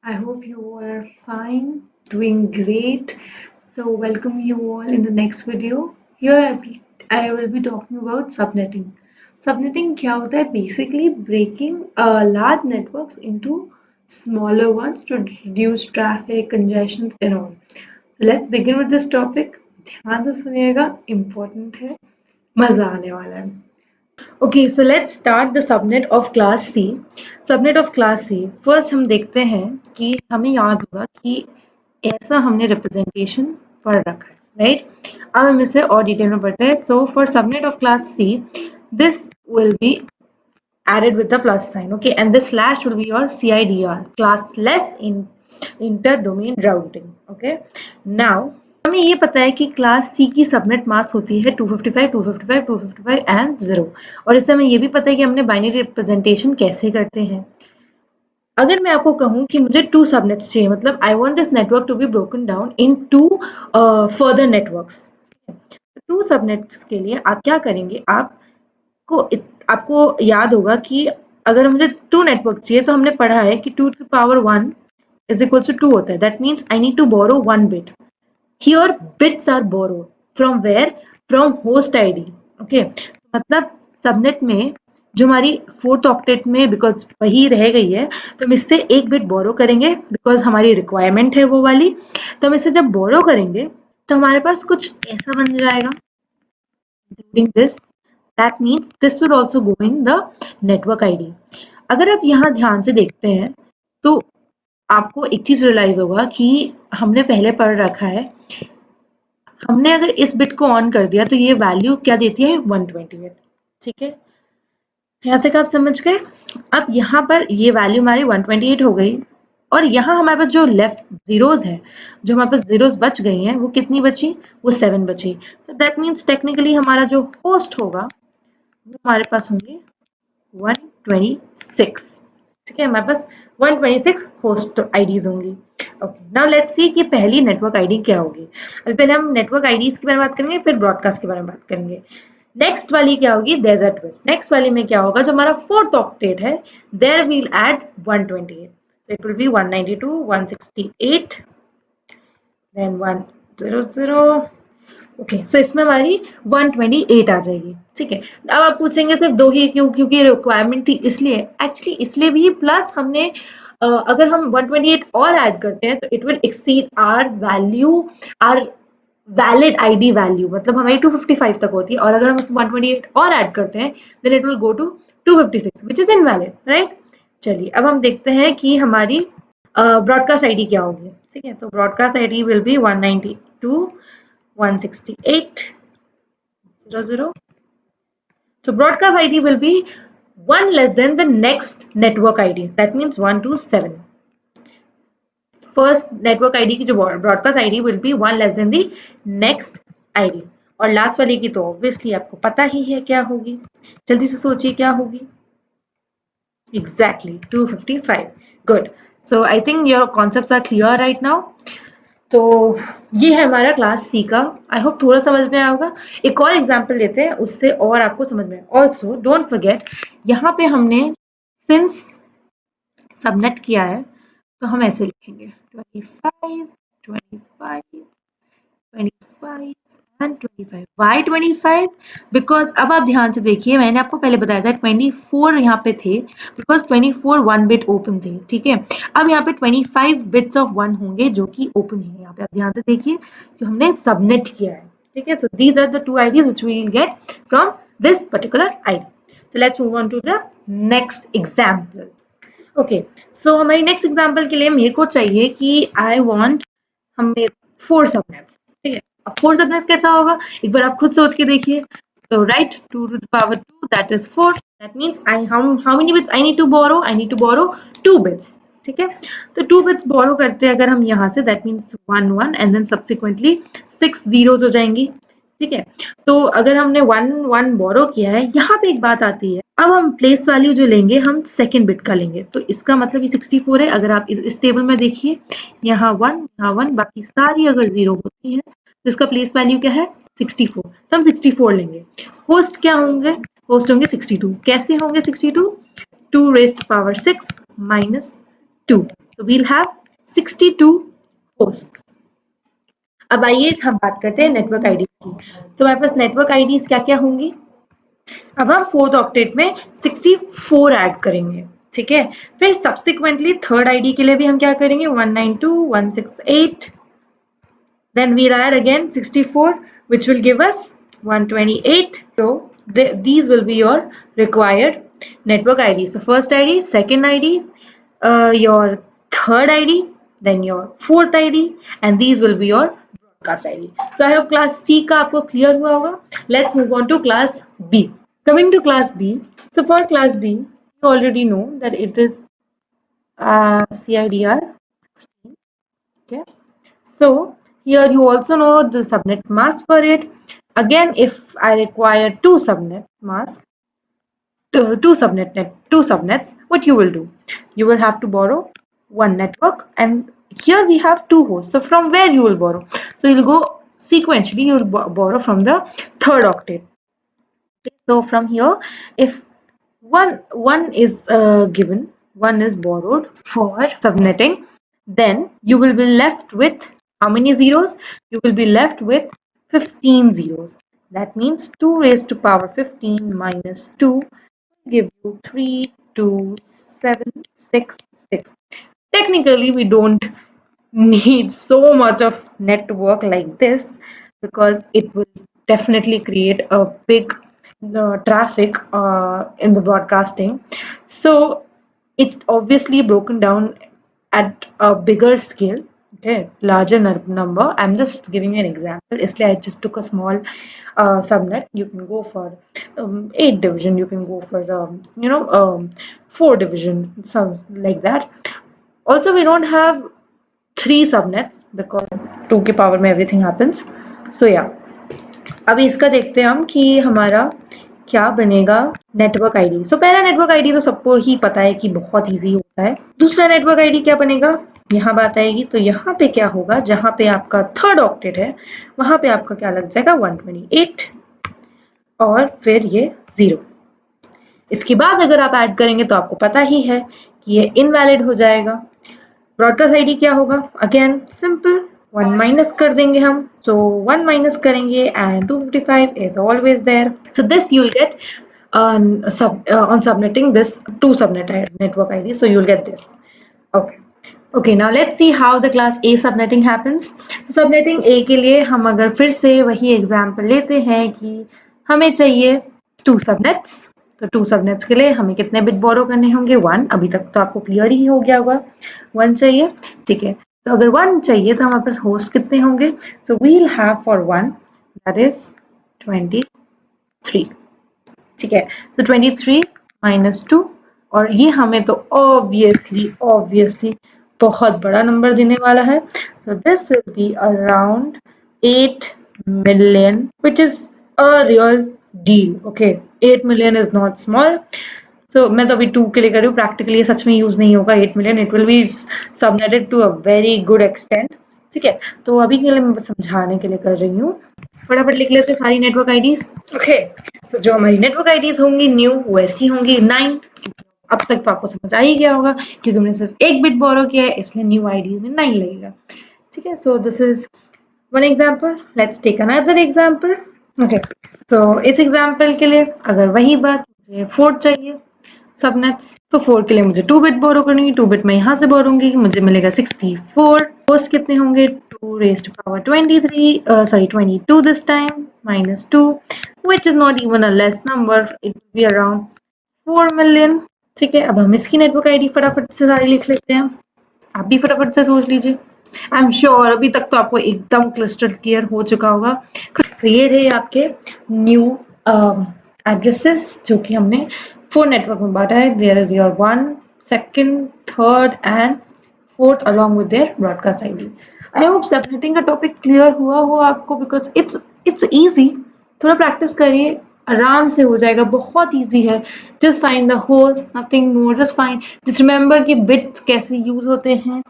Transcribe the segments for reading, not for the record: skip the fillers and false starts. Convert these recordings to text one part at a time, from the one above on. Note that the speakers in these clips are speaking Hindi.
I hope you are fine, doing great. So, welcome you all in the next video. Here I will be talking about subnetting. Subnetting क्या होता है? Basically breaking large networks into smaller ones to reduce traffic, congestions and all. So let's begin with this topic. ध्यान से सुनिएगा, important है, मजा आने वाला है. Okay, so let's start the subnet of class C. Subnet of class C. First हम देखते हैं कि हमें याद होगा कि ऐसा हमने representation पढ़ रखा है, right? अब हम इसे और डिटेल में पढ़ते हैं. So for subnet of class C, this will be added with the plus sign, okay? And the slash will be your CIDR, classless in inter-domain routing, okay? Now हमें ये पता है कि क्लास सी की सबनेट मास्क होती है 255, 255, 255 एंड 0 और इससे हमें ये भी पता है कि हमने बाइनरी रिप्रेजेंटेशन कैसे करते हैं. अगर मैं आपको कहूं कि मुझे 2 सबनेट्स चाहिए, मतलब I want this network to be broken down in 2 further networks. 2 subnets के लिए आप क्या करेंगे, आपको याद होगा कि अगर मुझे 2 नेटवर्क चाहिए तो हमने पढ़ा है कि 2 to the power 1 is equals to 2 होता है. That means I need to borrow 1 bit. Here bits are borrowed from where? From host ID. Okay, मतलब सबनेट में जो हमारी 4th ऑक्टेट में बिकॉज वही रह गई है तो हम इससे एक बिट बोरो करेंगे बिकॉज हमारी रिक्वायरमेंट है वो वाली. तो हम इसे जब बोरो करेंगे तो हमारे पास कुछ ऐसा बन जाएगा including this. That means this will also go in the network ID. अगर आप यहाँ ध्यान से देखते हैं तो आपको एक चीज रियलाइज होगा कि हमने पहले पढ़ रखा है, हमने अगर इस बिट को ऑन कर दिया तो ये वैल्यू क्या देती है 128. ठीक है, यहाँ तक आप समझ गए. अब यहाँ पर ये वैल्यू हमारी 128 हो गई और यहाँ हमारे पास जो लेफ्ट जीरोज है, जो हमारे पास जीरोज बच गई हैं, वो कितनी बची? वो 7 बची. तो दैट मीन्स टेक्निकली हमारा जो होस्ट होगा वो हमारे पास होंगे 126. ठीक है, हमारे पास 126 होस्ट आईडीज होंगी. ओके, नाउ लेट्स सी कि पहली नेटवर्क आईडी क्या होगी. अभी पहले हम नेटवर्क आईडीज के बारे में बात करेंगे, फिर ब्रॉडकास्ट के बारे में बात करेंगे. नेक्स्ट वाली क्या होगी? There is a twist. Next वाली में क्या होगा? जो हमारा 4th ऑक्टेट है, there will add 128. So it will be 192, 168, then 100. Okay, so इसमें हमारी 128 आ जाएगी. ठीक है, अब आप पूछेंगे सिर्फ 2 ही क्यों? क्योंकि रिक्वायरमेंट थी इसलिए. एक्चुअली इसलिए भी, प्लस हमने अगर हम 128 और ऐड करते हैं तो it will exceed our value, our valid ID value. मतलब हमारी 255 तक होती है और अगर हम उस 128 और ऐड करते हैं then it will go to 256 which is invalid, right? चलिए अब हम देखते हैं कि हमारी ब्रॉडकास्ट आईडी क्या होगी. ठीक है, तो broadcast ID will be 192, 168, 00. So broadcast ID will be one less than the next network ID. That means 127. First network ID की जो broadcast ID will be one less than the next ID. और लास्ट वाली की तो ऑब्वियसली आपको पता ही है क्या होगी. जल्दी से सोचिए क्या होगी. Exactly 255. Good. So I think your concepts are clear right now. तो ये है हमारा क्लास सी का. आई होप थोड़ा समझ में आया होगा. एक और एग्जाम्पल लेते हैं, उससे और आपको समझ में. ऑल्सो डोंट फॉरगेट, यहाँ पे हमने सिंस सबनेट किया है तो हम ऐसे लिखेंगे 25, 25, 25 एंड 25. वाई 25? बिकॉज अब आप ध्यान से देखिए, मैंने आपको पहले बताया था 24 यहाँ पे थे बिकॉज 24 1 बिट ओपन थे. ठीक है, अब यहाँ पे 25 बिट्स ऑफ 1 होंगे जो कि ओपन है. यहाँ पे आप ध्यान से देखिए जो हमने सबनेट किया है. ठीक है, so these are the 2 IDs which we will get from this particular ID. So let's move on to the next example. Okay, so हमारी नेक्स्ट एग्जाम्पल के लिए मेरे को चाहिए कि आई वॉन्ट हमें 4 सबनेट्स. ठीक है, अब 4 सबनेट्स कैसा होगा एक बार आप खुद सोच के देखिए. तो right 2 to the power 2 that is 4. That means how many bits I need to borrow? I need to borrow 2 bits. ठीक है, तो 2 bits borrow करते हैं अगर हम यहाँ से, that means 1 1 and then subsequently 6 zeros हो जाएंगी. ठीक है, तो अगर हमने 1 1 बोरो किया है, यहाँ पे एक बात आती है. अब हम प्लेस वैल्यू जो लेंगे हम सेकेंड बिट का लेंगे, तो इसका मतलब ये 64 है. अगर आप इस टेबल में देखिए, यहाँ 1, बाकी सारी अगर 0 होती है तो इसका प्लेस वैल्यू क्या है? 64. तो हम 64 लेंगे. होस्ट क्या होंगे? होस्ट होंगे 62. कैसे होंगे 62? 2 raised to power 6 minus 2. So we'll have 62 hosts. अब आइए हम बात करते हैं नेटवर्क आईडी की। तो हमारे पास नेटवर्क आईडीज क्या क्या होंगी। अब हम फोर्थ ऑक्टेट में 64 ऐड करेंगे, ठीक है। फिर सब्सिक्वेंटली थर्ड आईडी के लिए भी हम क्या करेंगे, 192.168, then we'll add again 64, which will give us 128. So these will be your required network IDs. So first ID, second ID, your third ID, then your fourth ID, and these will be your broadcast ID. So I hope class C का आपको clear हुआ होगा. Let's move on to class B. Coming to class B, so for class B, you already know that it is CIDR 16. Okay. So here you also know the subnet mask for it. Again, if I require two subnet mask, two subnets, what you will do? You will have to borrow one network, and here we have two hosts. So from where you will borrow? So you'll go sequentially. You will borrow from the third octet. So from here, if one is given, one is borrowed for subnetting, then you will be left with how many zeros? You will be left with 15 zeros. That means 2 raised to power 15 minus 2 will give you 3, 2, 7, 6, 6. Technically, we don't need so much of network like this because it will definitely create a big traffic in the broadcasting. So it's obviously broken down at a bigger scale, okay, larger number. I'm just giving you an example. Isliye I just took a small subnet. You can go for 8 division, you can go for 4 division, some like that. Also, we don't have 3 subnets because 2 के पावर में everything happens. So yeah, अभी इसका देखते हैं हम कि हमारा क्या बनेगा नेटवर्क आईडी। सो पहला नेटवर्क आईडी तो सबको ही पता है कि बहुत इजी होता है। दूसरा नेटवर्क आईडी क्या बनेगा, यहाँ बात आएगी। तो यहाँ पे क्या होगा, जहाँ पे आपका थर्ड ऑक्टेट है वहां पे आपका क्या लग जाएगा, 128 और फिर ये 0। इसके बाद अगर आप ऐड करेंगे तो आपको पता ही है कि ये इनवैलिड हो जाएगा। ब्रॉडकास्ट आईडी क्या होगा, अगेन सिंपल, 1 माइनस कर देंगे हम। So 1 माइनस करेंगे and 255 is always there. So this you will get on subnetting this two subnet network ID. So you will get this. Okay. Okay, now let's see how the class A subnetting happens. So subnetting A के लिए हम अगर फिर से वही एग्जाम्पल लेते हैं कि हमें चाहिए 2 सबनेट्स। तो 2 सबनेट्स के लिए हमें कितने बिट बोरो करने होंगे, 1। अभी तक तो आपको क्लियर ही हो गया होगा, 1 चाहिए, ठीक है। तो अगर 1 चाहिए तो हमारे पास होस्ट कितने होंगे, so we'll have for 1 that is 23, ठीक है। सो 23 माइनस 2, और ये हमें तो ऑब्वियसली बहुत बड़ा नंबर देने वाला है। So this will be around 8 million, which is a real deal. Okay, 8 million is not small. So मैं तो अभी 2 के लिए कर रही हूँ, प्रैक्टिकली सच में यूज नहीं होगा 8 million, it will be subnetted to a very good extent, ठीक है। तो अभी के लिए मैं समझाने के लिए कर रही हूँ। फटाफट लिख लेते हैं सारी नेटवर्क आईडीज। ओके, तो जो हमारी नेटवर्क आईडीज होंगी न्यू, वो ऐसी होंगी 9। अब तक तो आपको समझ आ ही गया होगा क्योंकि हमने सिर्फ एक बिट बोरो किया है, इसलिए न्यू आईडीज में 9 लगेगा, ठीक है। So this is one example, let's take another example. Okay, तो इस एग्जाम्पल के लिए अगर वही बात, मुझे 4 चाहिए सबनेट्स, तो 4 के लिए मुझे 2 बिट बोरो करनी है। 2 बिट मैं यहाँ से बोरूंगी, मुझे मिलेगा 64। होस्ट कितने होंगे, 2 raised to power 22 this time minus 2, which is not even a less number, it will be around 4 million, ठीक है। अब हम इसकी नेटवर्क आईडी फटाफट से सारी लिख लेते हैं, आप भी फटाफट से सोच लीजिए। आई एम श्योर अभी तक तो आपको एकदम क्लिस्टर क्लियर हो चुका होगा। तो ये रहे आपके न्यू एड्रेसेस जो कि हमने 4 नेटवर्क में बांटा है। There is your 1, 2, 3 and 4th along with their broadcast ID. I hope subnetting का टॉपिक क्लियर हुआ हो आपको, बिकॉज इट्स इजी। थोड़ा प्रैक्टिस करिए, आराम से हो जाएगा, बहुत इजी है। Just find the holes, nothing more, just remember कि बिट्स कैसे यूज होते हैं,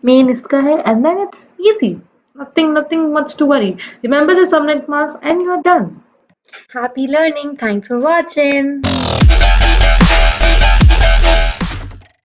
मेन इसका है, and then it's easy, nothing much to worry. Remember the subnet mask and you're done. Happy learning. Thanks for watching.